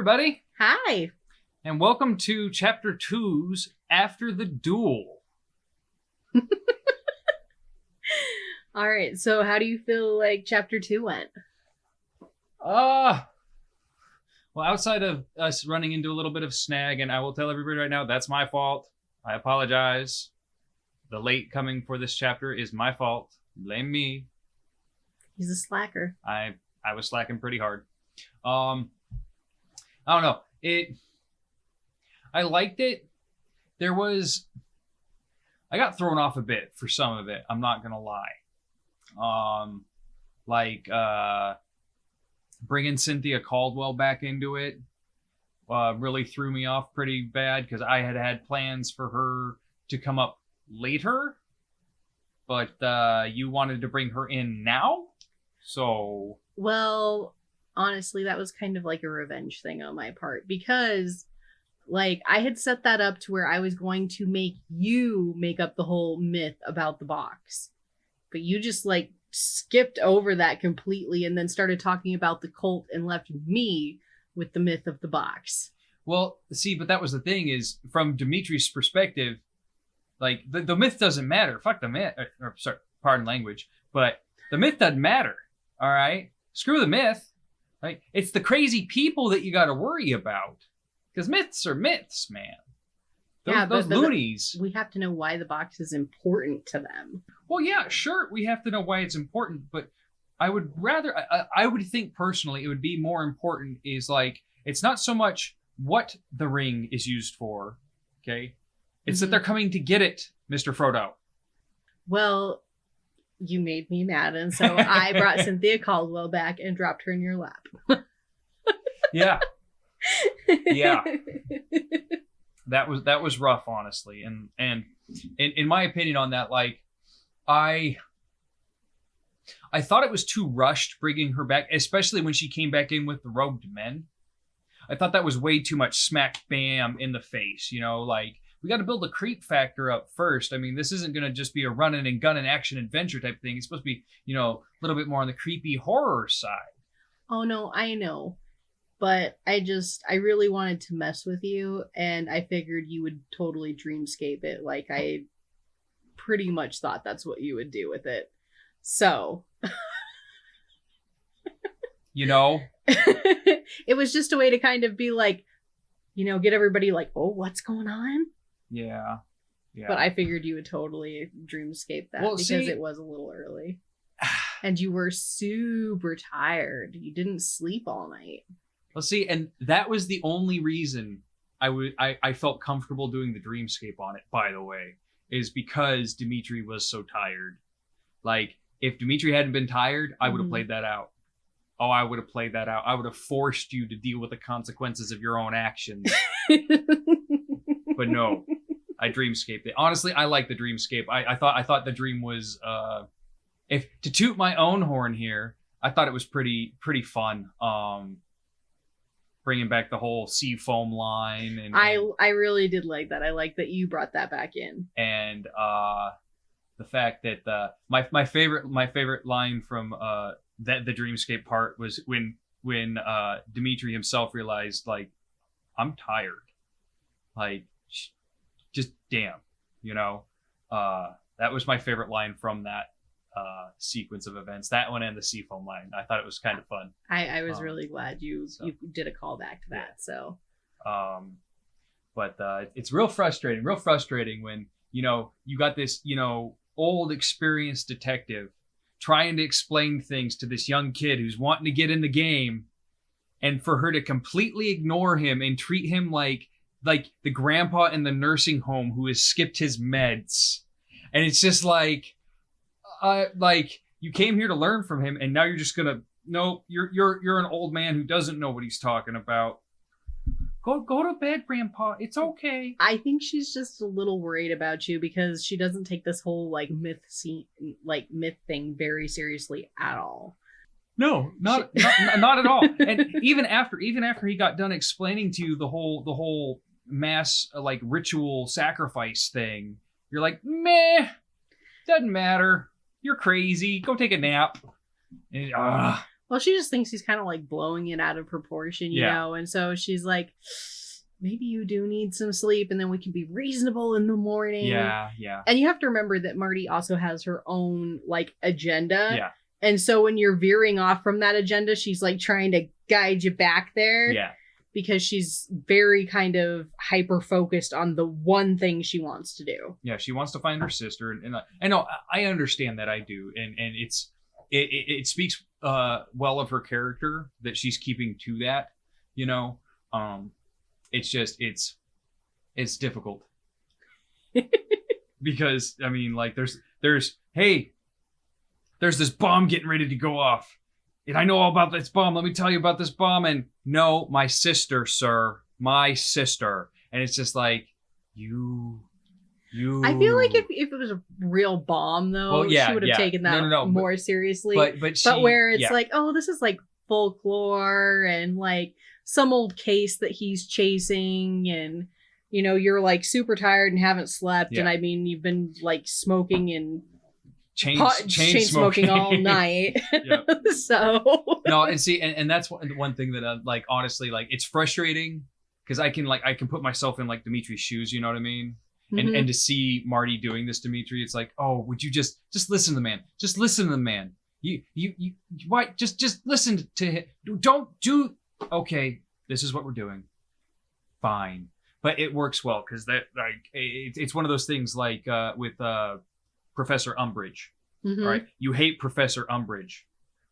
everybody, Hi. and welcome to Chapter 2's After the Duel. All right, so how do you feel like Chapter 2 went? Well, outside of us running into a little bit of snag, and I will tell everybody right now, that's my fault. I apologize. The late coming for this chapter is my fault. Blame me. He's a slacker. I was slacking pretty hard. I don't know. I liked it. I got thrown off a bit for some of it. I'm not gonna lie. Bringing Cynthia Caldwell back into it really threw me off pretty bad because I had plans for her to come up later, but you wanted to bring her in now, so. Well, honestly, that was kind of like a revenge thing on my part because, like, I had set that up to where I was going to make you make up the whole myth about the box. But you just, like, skipped over that completely and then started talking about the cult and left me with the myth of the box. Well, see, but that was the thing is, from Dimitri's perspective, like, the myth doesn't matter. Fuck the myth. Sorry, pardon language. But the myth doesn't matter, all right? Screw the myth. Right? It's the crazy people that you got to worry about. Because myths are myths, man. Those loonies. We have to know why the box is important to them. Well, yeah, sure. We have to know why it's important. But I would rather, I would think personally, it would be more important is like, it's not so much what the ring is used for. Okay. It's that they're coming to get it, Mr. Frodo. Well, you made me mad. And so I brought Cynthia Caldwell back and dropped her in your lap. Yeah. Yeah. That was rough, honestly. And in my opinion on that, like, I thought it was too rushed bringing her back, especially when she came back in with the robed men. I thought that was way too much smack bam in the face, you know, like, we got to build a creep factor up first. I mean, this isn't going to just be a running and gunning action adventure type thing. It's supposed to be, you know, a little bit more on the creepy horror side. Oh, no, I know. But I really wanted to mess with you, and I figured you would totally dreamscape it. Like, I pretty much thought that's what you would do with it. So. You know? It was just a way to kind of be like, you know, get everybody like, oh, what's going on? Yeah. Yeah. But I figured you would totally dreamscape that because it was a little early. And you were super tired. You didn't sleep all night. Well, see, and that was the only reason I felt comfortable doing the dreamscape on it, by the way, is because Dimitri was so tired. Like, if Dimitri hadn't been tired, I would have played that out. Oh, I would have played that out. I would have forced you to deal with the consequences of your own actions. But no, I dreamscaped it. Honestly, I like the dreamscape. I thought the dream was, if to toot my own horn here, I thought it was pretty fun. Bringing back the whole sea foam line, and I really did like that. I like that you brought that back in, and the fact that my favorite line from the dreamscape part was when Dimitri himself realized, like, I'm tired, like, just damn, you know. That was my favorite line from that sequence of events. That one and the seafoam line. I thought it was kind of fun. I was really glad you did a callback to that. So, but it's real frustrating when, you know, you got this, you know, old experienced detective trying to explain things to this young kid who's wanting to get in the game, and for her to completely ignore him and treat him like the grandpa in the nursing home who has skipped his meds. And it's just like you came here to learn from him, and now you're just gonna, no, you're an old man who doesn't know what he's talking about. Go to bed, Grandpa. It's okay. I think she's just a little worried about you because she doesn't take this whole myth thing very seriously at all. No, not at all. And even after he got done explaining to you the whole mass like ritual sacrifice thing, you're like, meh, doesn't matter. You're crazy. Go take a nap. And, Well, she just thinks he's kind of like blowing it out of proportion, you know? And so she's like, maybe you do need some sleep and then we can be reasonable in the morning. Yeah. And you have to remember that Marty also has her own like agenda. Yeah. And so when you're veering off from that agenda, she's like trying to guide you back there. Yeah. Because she's very kind of hyper focused on the one thing she wants to do. Yeah, she wants to find her sister, and I know I understand that, I do, and it speaks well of her character that she's keeping to that, you know. It's just it's difficult because I mean, like there's this bomb getting ready to go off. And I know all about this bomb. Let me tell you about this bomb. And no, my sister, sir. My sister. And it's just like, you. I feel like if it was a real bomb, though, she would have taken that more seriously. But where it's like, oh, this is like folklore and like some old case that he's chasing. And, you know, you're like super tired and haven't slept. Yeah. And I mean, you've been like smoking and chain smoking all night. So no, and see, and that's one thing that like honestly, like it's frustrating because I can put myself in like Dimitri's shoes, you know what I mean? Mm-hmm. And to see Marty doing this to Dimitri, it's like, oh, would you just listen to the man? Just listen to the man. You why just listen to him. Don't do okay. This is what we're doing. Fine, but it works well because that like it's one of those things like with Professor Umbridge, right? You hate Professor Umbridge,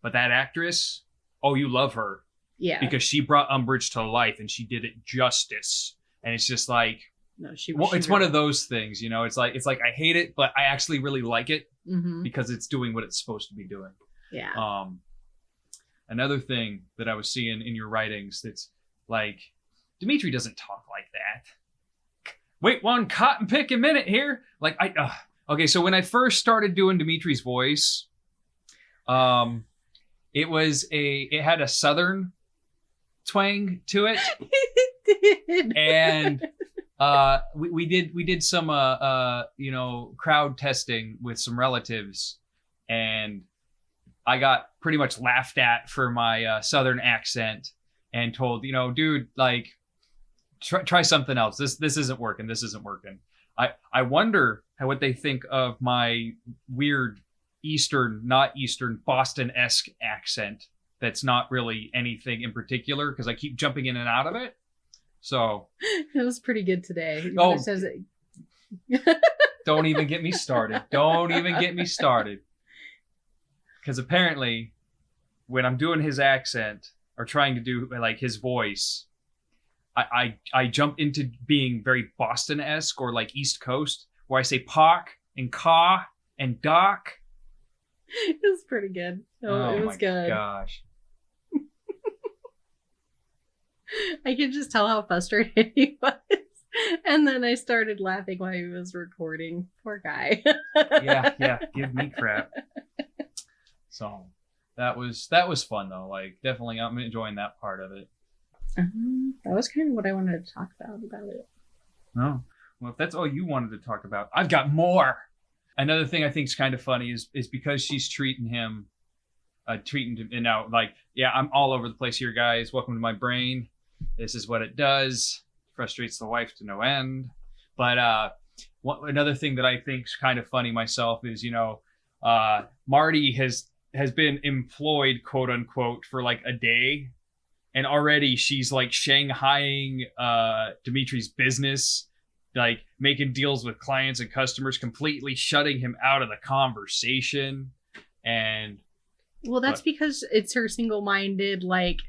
but that actress, oh, you love her, yeah, because she brought Umbridge to life and she did it justice. And it's just like, no, it's one of those things, you know. It's like I hate it, but I actually really like it because it's doing what it's supposed to be doing. Yeah. Another thing that I was seeing in your writings that's like, Dimitri doesn't talk like that. Wait one cotton picking minute here, like okay, so when I first started doing Dimitri's voice, it had a southern twang to it. It did. And we did some crowd testing with some relatives, and I got pretty much laughed at for my southern accent and told, dude, like try something else. This isn't working. This isn't working. I wonder what they think of my weird not Eastern, Boston-esque accent that's not really anything in particular because I keep jumping in and out of it. So it was pretty good today. Oh, don't even get me started. Don't even get me started. Because apparently when I'm doing his accent or trying to do like his voice, I jump into being very Boston-esque or like East Coast, where I say "pock" and "caw" and "doc." It was pretty good. Oh, it was good. Gosh. I could just tell how frustrated he was. And then I started laughing while he was recording. Poor guy. Yeah. Give me crap. So that was fun though. Like definitely I'm enjoying that part of it. That was kind of what I wanted to talk about it. Oh, well, if that's all you wanted to talk about, I've got more. Another thing I think is kind of funny is because she's treating him, and now like, yeah, I'm all over the place here, guys. Welcome to my brain. This is what it does. Frustrates the wife to no end. But another thing that I think is kind of funny myself is, Marty has been employed, quote unquote, for like a day. And already she's like shanghaiing Dimitri's business, like making deals with clients and customers, completely shutting him out of the conversation. And well, that's because it's her single-minded, like,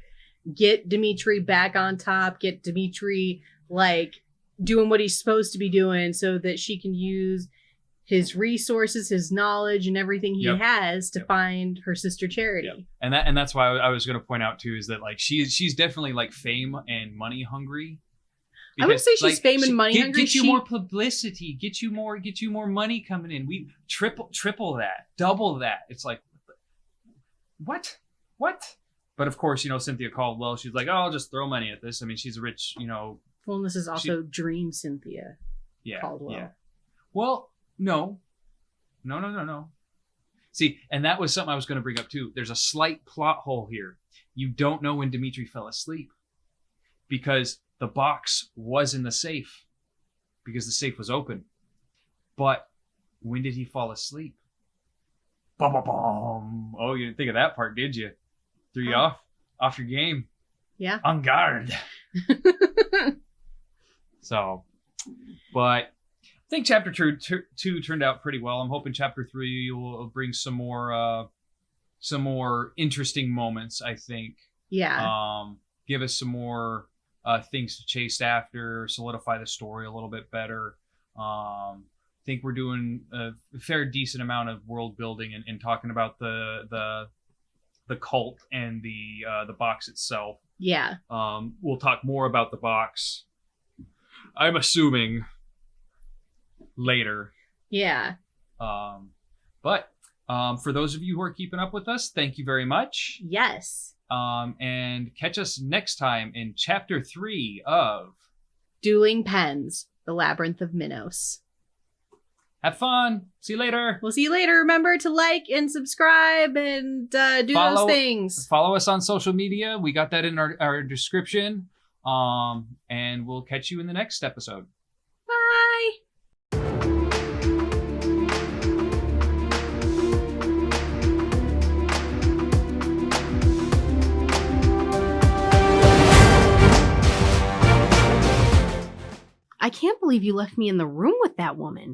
get Dimitri back on top, get Dimitri like doing what he's supposed to be doing so that she can use his resources, his knowledge, and everything he has to find her sister Charity. Yep. And that's why I was going to point out too is that like she's definitely like fame and money hungry. Because, I would say she's like, fame and money hungry. Get you more publicity, get you more money coming in. We triple that, double that. It's like, what? But of course, Cynthia Caldwell, she's like, oh, I'll just throw money at this. I mean, she's a rich, Well, and this is also Dream Cynthia Caldwell. Yeah. Well, no. See, and that was something I was going to bring up too. There's a slight plot hole here. You don't know when Dimitri fell asleep because the box was in the safe because the safe was open. But when did he fall asleep? Bum, bum, bum. Oh, you didn't think of that part, did you? Threw you off your game. Yeah. On guard. So, but I think chapter two turned out pretty well. I'm hoping chapter 3 will bring some more interesting moments. I think. Yeah. Give us some more things to chase after, solidify the story a little bit better. I think we're doing a fair decent amount of world building and talking about the cult and the box itself. Yeah. We'll talk more about the box, I'm assuming, later. Yeah. But for those of you who are keeping up with us, thank you very much. Yes. And catch us next time in chapter 3 of Dueling Pens, the Labyrinth of Minos. Have fun. See you later. We'll see you later. Remember to like and subscribe and do those things. Follow us on social media. We got that in our description. And we'll catch you in the next episode. Bye. I can't believe you left me in the room with that woman.